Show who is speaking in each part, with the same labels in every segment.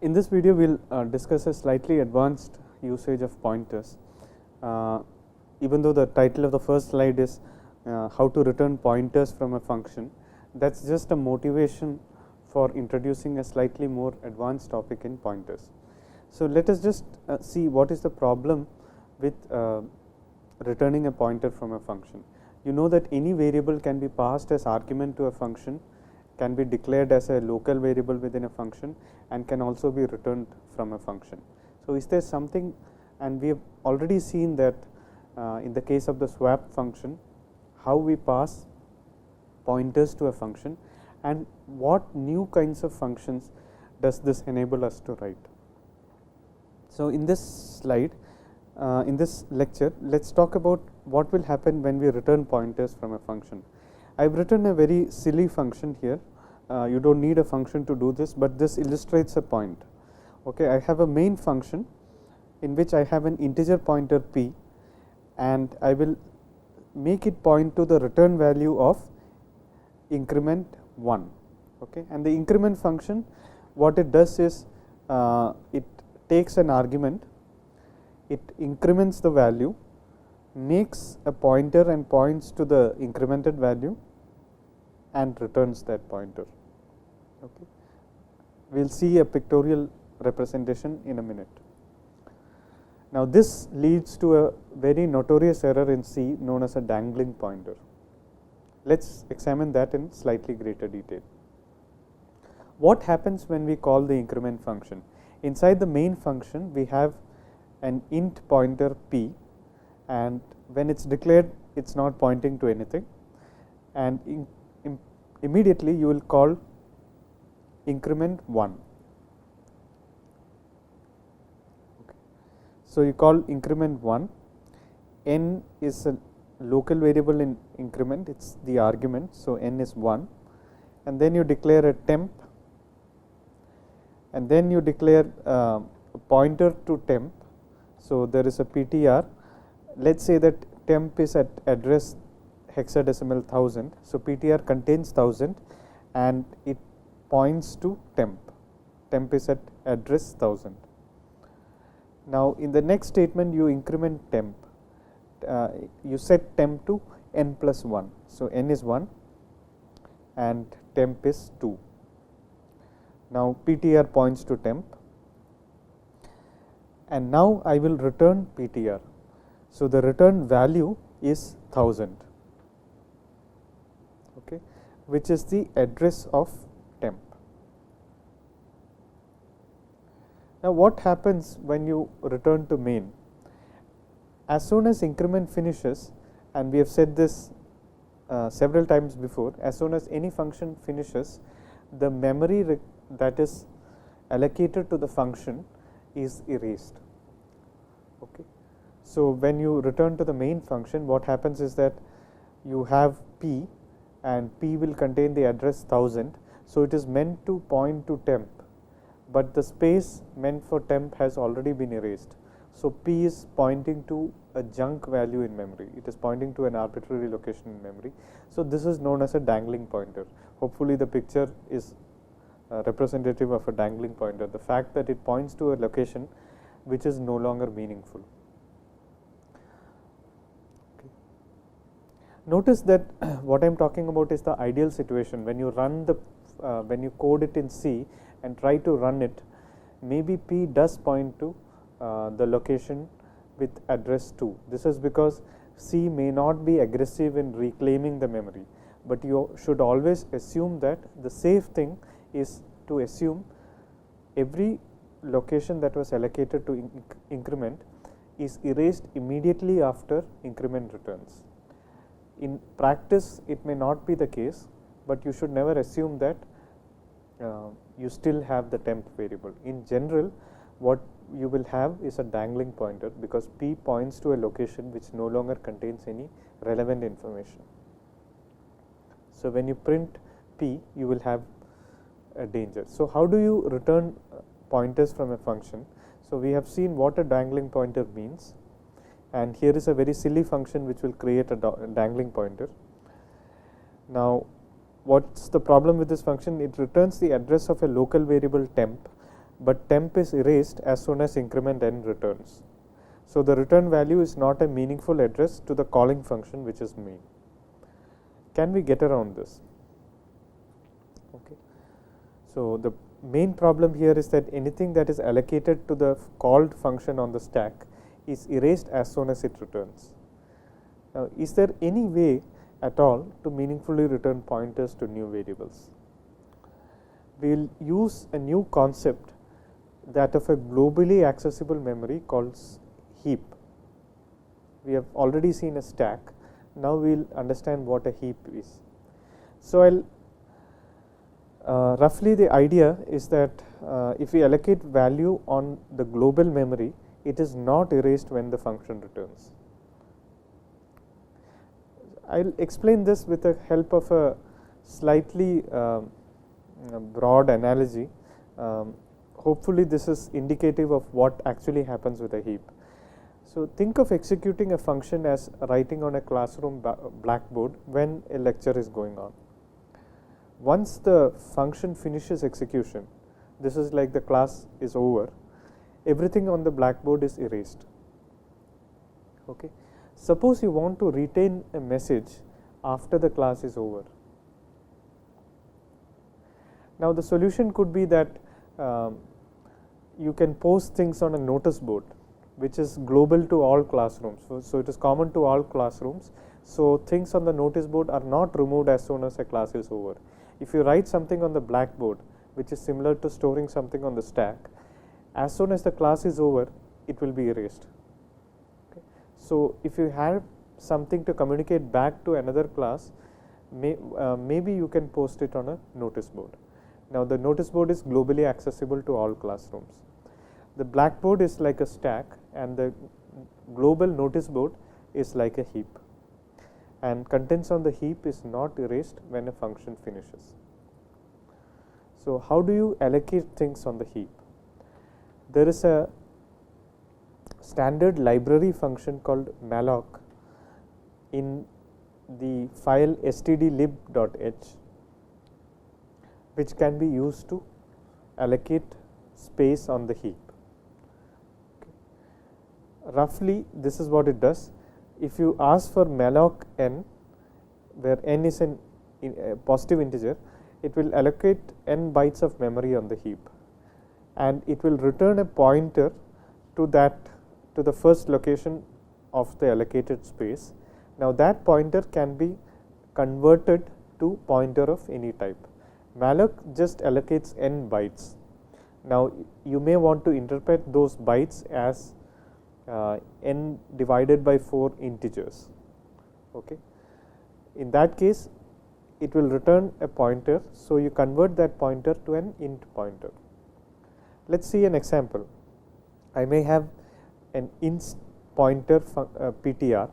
Speaker 1: In this video, we'll discuss a slightly advanced usage of pointers. Even though the title of the first slide is how to return pointers from a function, that's just a motivation for introducing a slightly more advanced topic in pointers. So let us just see what is the problem with returning a pointer from a function. You know that any variable can be passed as argument to a function, can be declared as a local variable within a function, and can also be returned from a function. So is there something, and we have already seen that in the case of the swap function, how we pass pointers to a function, and what new kinds of functions does this enable us to write. So in this slide, in this lecture, let's talk about what will happen when we return pointers from a function. I have written a very silly function here. You don't need a function to do this, but this illustrates a point. Okay, I have a main function in which I have an integer pointer p, and I will make it point to the return value of increment 1. Okay, and the increment function, what it does is it takes an argument, it increments the value, makes a pointer and points to the incremented value, and returns that pointer. Okay. We will see a pictorial representation in a minute. Now this leads to a very notorious error in C known as a dangling pointer. Let us examine that in slightly greater detail. What happens when we call the increment function? Inside the main function, we have an int pointer p, and when it is declared, it is not pointing to anything, and immediately you will call increment 1. Okay. So you call increment 1, n is a local variable in increment, it is the argument, so n is 1, and then you declare a temp, and then you declare a pointer to temp. So there is a ptr. Let us say that temp is at address hexadecimal 1000. So ptr contains 1000 and it points to temp. Temp is at address 1000. Now in the next statement, you increment temp. You set temp to n plus 1. So n is 1 and temp is 2. Now ptr points to temp, and now I will return ptr. So the return value is 1000, okay, which is the address of temp. Now what happens when you return to main? As soon as increment finishes, and we have said this several times before, as soon as any function finishes, the memory that is allocated to the function is erased. Okay. So when you return to the main function, what happens is that you have p, and p will contain the address 1000. So it is meant to point to temp, but the space meant for temp has already been erased. So p is pointing to a junk value in memory, it is pointing to an arbitrary location in memory. So this is known as a dangling pointer. Hopefully the picture is representative of a dangling pointer, the fact that it points to a location which is no longer meaningful. Okay. Notice that what I am talking about is the ideal situation. When you run the when you code it in C and try to run it, maybe p does point to the location with address 2. This is because C may not be aggressive in reclaiming the memory, but you should always assume that the safe thing is to assume every location that was allocated to increment is erased immediately after increment returns. In practice, it may not be the case, but you should never assume that you still have the temp variable. In general, what you will have is a dangling pointer, because p points to a location which no longer contains any relevant information. So when you print p, you will have a danger. So how do you return pointers from a function? So we have seen what a dangling pointer means, and here is a very silly function which will create a dangling pointer. Now what's the problem with this function? It returns the address of a local variable temp, but temp is erased as soon as increment n returns. So the return value is not a meaningful address to the calling function, which is main. Can we get around this? Okay. So the main problem here is that anything that is allocated to the called function on the stack is erased as soon as it returns. Now, is there any way at all to meaningfully return pointers to new variables? We will use a new concept, that of a globally accessible memory called heap. We have already seen a stack. Now we will understand what a heap is. So roughly the idea is that if we allocate value on the global memory, it is not erased when the function returns. I will explain this with the help of a slightly broad analogy. Hopefully this is indicative of what actually happens with a heap. So think of executing a function as writing on a classroom blackboard when a lecture is going on. Once the function finishes execution, this is like the class is over, everything on the blackboard is erased. Okay. Suppose you want to retain a message after the class is over. Now the solution could be that you can post things on a notice board, which is global to all classrooms. So it is common to all classrooms. So things on the notice board are not removed as soon as a class is over. If you write something on the blackboard, which is similar to storing something on the stack, as soon as the class is over, it will be erased. Okay. So if you have something to communicate back to another class, maybe you can post it on a notice board. Now the notice board is globally accessible to all classrooms. The blackboard is like a stack, and the global notice board is like a heap, and contents on the heap is not erased when a function finishes. So how do you allocate things on the heap? There is a standard library function called malloc in the file stdlib.h, which can be used to allocate space on the heap. Roughly this is what it does. If you ask for malloc n, where n is a positive integer, it will allocate n bytes of memory on the heap, and it will return a pointer to the first location of the allocated space. Now that pointer can be converted to pointer of any type. Malloc just allocates n bytes. Now you may want to interpret those bytes as n divided by 4 integers. Okay. In that case, it will return a pointer, so you convert that pointer to an int pointer. Let us see an example. I may have an int pointer ptr,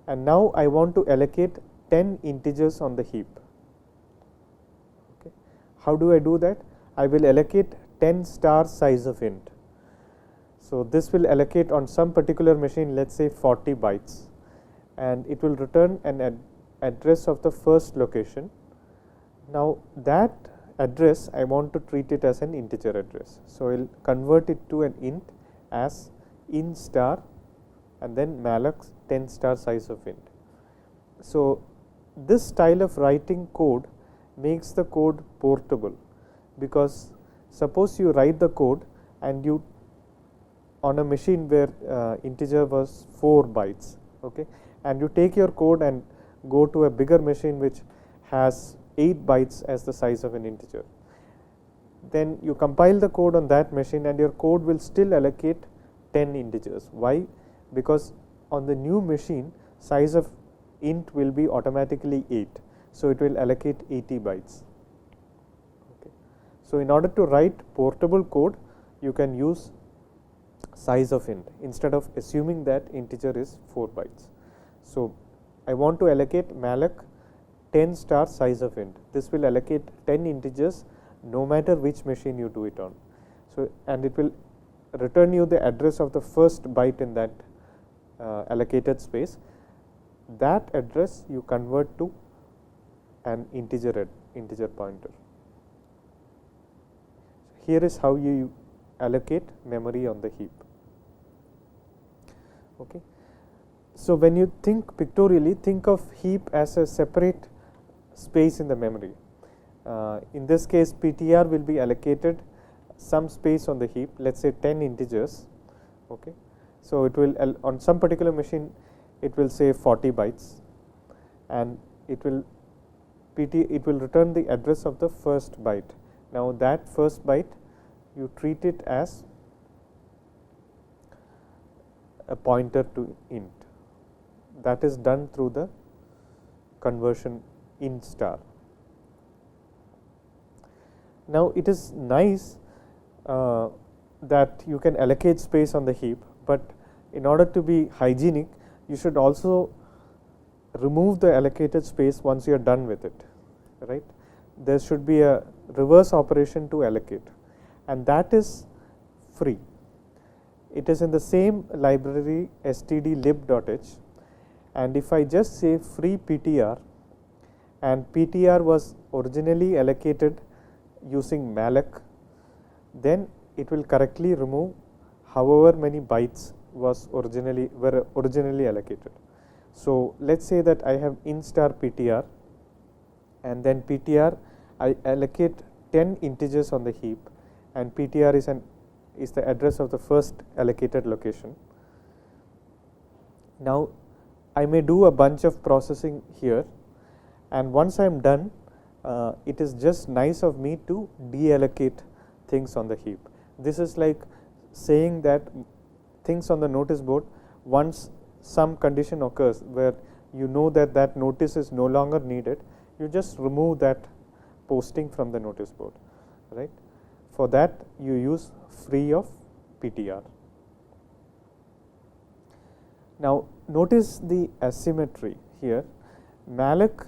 Speaker 1: and now I want to allocate 10 integers on the heap. Okay. How do I do that? I will allocate 10 star size of int. So this will allocate on some particular machine, let's say 40 bytes, and it will return an address of the first location. Now that address, I want to treat it as an integer address. So I will convert it to an int as int star and then malloc 10 star size of int. So this style of writing code makes the code portable, because suppose you write the code and you on a machine where integer was 4 bytes, okay, and you take your code and go to a bigger machine which has 8 bytes as the size of an integer. Then you compile the code on that machine and your code will still allocate 10 integers. Why? Because on the new machine, size of int will be automatically 8, so it will allocate 80 bytes. Okay. So in order to write portable code, you can use size of int instead of assuming that integer is 4 bytes. So I want to allocate malloc 10 star size of int. This will allocate 10 integers no matter which machine you do it on. So and it will return you the address of the first byte in that allocated space. That address you convert to an integer pointer. here is how you allocate memory on the heap. Okay. So, when you think pictorially, think of heap as a separate space in the memory. In this case, PTR will be allocated some space on the heap, let us say 10 integers. Okay. So, it will on some particular machine it will say 40 bytes, and it will return the address of the first byte. Now, that first byte you treat it as a pointer to int. That is done through the conversion int star. Now, it is nice that you can allocate space on the heap, but in order to be hygienic, you should also remove the allocated space once you are done with it, right. There should be a reverse operation to allocate, and that is free. It is in the same library stdlib.h, and if I just say free PTR, and PTR was originally allocated using malloc, then it will correctly remove however many bytes were originally allocated. So, let us say that I have int star PTR, and then PTR I allocate 10 integers on the heap, and PTR is the address of the first allocated location. Now, I may do a bunch of processing here, and once I am done, it is just nice of me to deallocate things on the heap. This is like saying that things on the notice board, once some condition occurs where you know that that notice is no longer needed, you just remove that posting from the notice board, right. For that you use free of PTR. Now, notice the asymmetry here. Malloc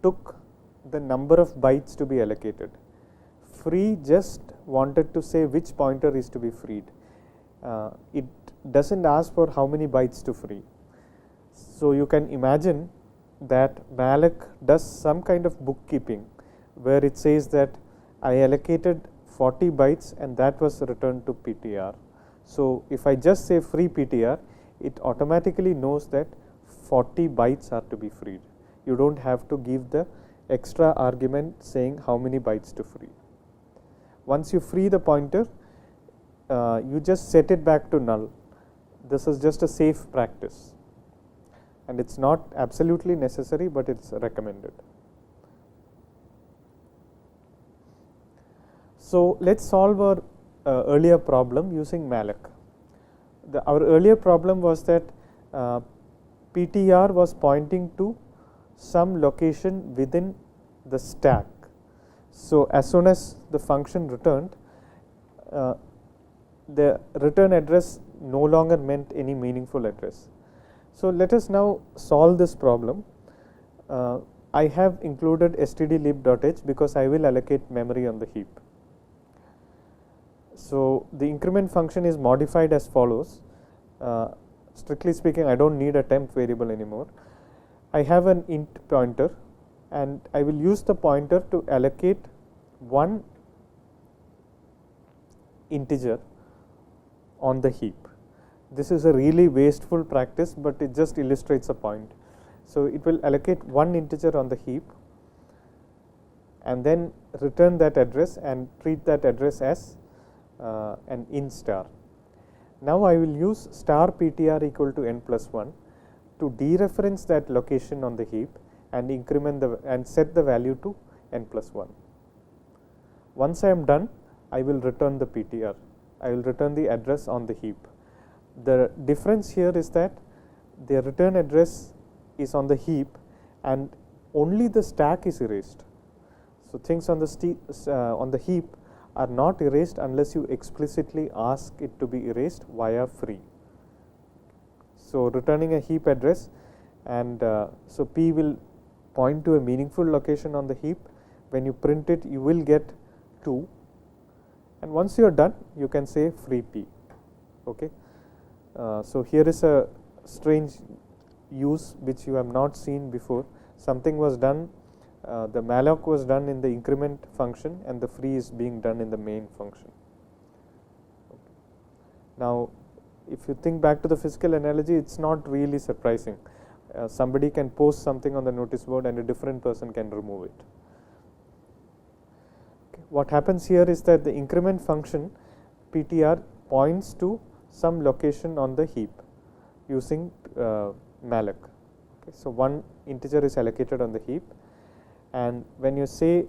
Speaker 1: took the number of bytes to be allocated. Free just wanted to say which pointer is to be freed. It does not ask for how many bytes to free. So, you can imagine that malloc does some kind of bookkeeping where it says that I allocated 40 bytes and that was returned to PTR. So, if I just say free PTR, it automatically knows that 40 bytes are to be freed. You do not have to give the extra argument saying how many bytes to free. Once you free the pointer, you just set it back to null. This is just a safe practice, and it is not absolutely necessary, but it is recommended. So, let us solve our earlier problem using malloc. Our earlier problem was that PTR was pointing to some location within the stack. So, as soon as the function returned, the return address no longer meant any meaningful address. So, let us now solve this problem. I have included stdlib.h because I will allocate memory on the heap. So, the increment function is modified as follows. Strictly speaking, I do not need a temp variable anymore. I have an int pointer, and I will use the pointer to allocate one integer on the heap. This is a really wasteful practice, but it just illustrates a point. So, it will allocate one integer on the heap and then return that address and treat that address as an int star. Now, I will use star PTR equal to n plus 1 to dereference that location on the heap and increment and set the value to n plus 1. Once I am done, I will return the PTR. I will return the address on the heap. The difference here is that the return address is on the heap and only the stack is erased. So, things on the heap are not erased unless you explicitly ask it to be erased via free. So, returning a heap address, and so P will point to a meaningful location on the heap. When you print it, you will get 2, and once you are done, you can say free P. Okay. So, here is a strange use which you have not seen before. Something was done, the malloc was done in the increment function and the free is being done in the main function. Now, if you think back to the physical analogy, it's not really surprising. Somebody can post something on the notice board and a different person can remove it. Okay. What happens here is that the increment function PTR points to some location on the heap using malloc. Okay. So, one integer is allocated on the heap, and when you say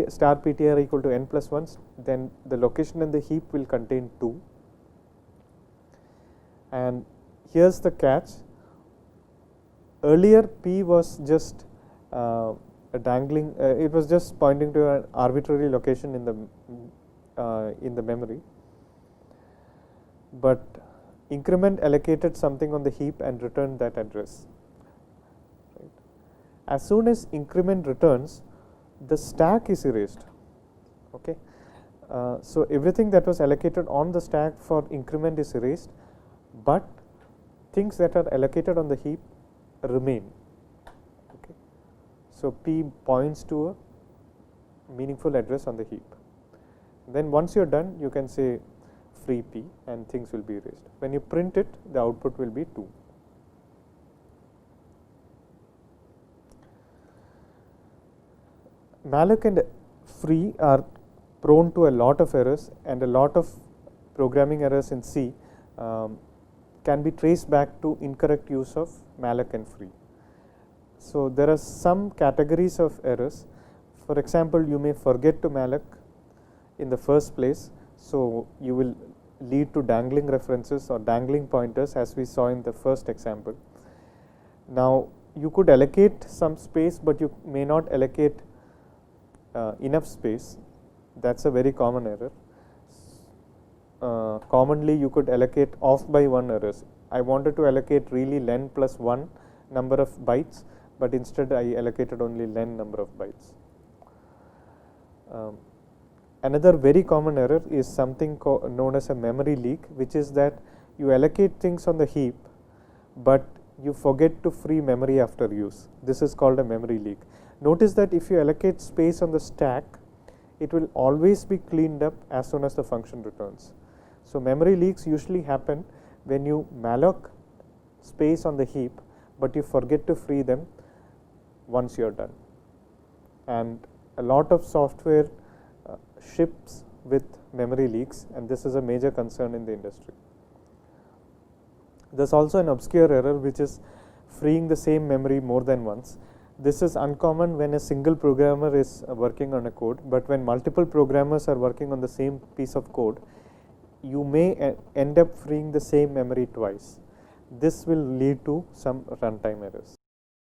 Speaker 1: star PTR equal to n plus 1, then the location in the heap will contain 2. And here's the catch: earlier P was just a dangling, it was just pointing to an arbitrary location in the memory, but increment allocated something on the heap and returned that address. Right. As soon as increment returns, the stack is erased. Okay. So everything that was allocated on the stack for increment is erased, but things that are allocated on the heap remain. Okay. So P points to a meaningful address on the heap. Then once you are done, you can say free P and things will be erased. When you print it, the output will be 2. Malloc and free are prone to a lot of errors, and a lot of programming errors in C can be traced back to incorrect use of malloc and free. So there are some categories of errors. For example, you may forget to malloc in the first place, so you will lead to dangling references or dangling pointers, as we saw in the first example. Now, you could allocate some space, but you may not allocate enough space. That's a very common error. Commonly you could allocate off by 1 errors. I wanted to allocate really len plus 1 number of bytes, but instead I allocated only len number of bytes. Another very common error is something known as a memory leak, which is that you allocate things on the heap, but you forget to free memory after use. This is called a memory leak. Notice that if you allocate space on the stack, it will always be cleaned up as soon as the function returns. So memory leaks usually happen when you malloc space on the heap, but you forget to free them once you are done. And a lot of software ships with memory leaks, and this is a major concern in the industry. There's also an obscure error, which is freeing the same memory more than once. This is uncommon when a single programmer is working on a code, but when multiple programmers are working on the same piece of code, you may end up freeing the same memory twice. This will lead to some runtime errors.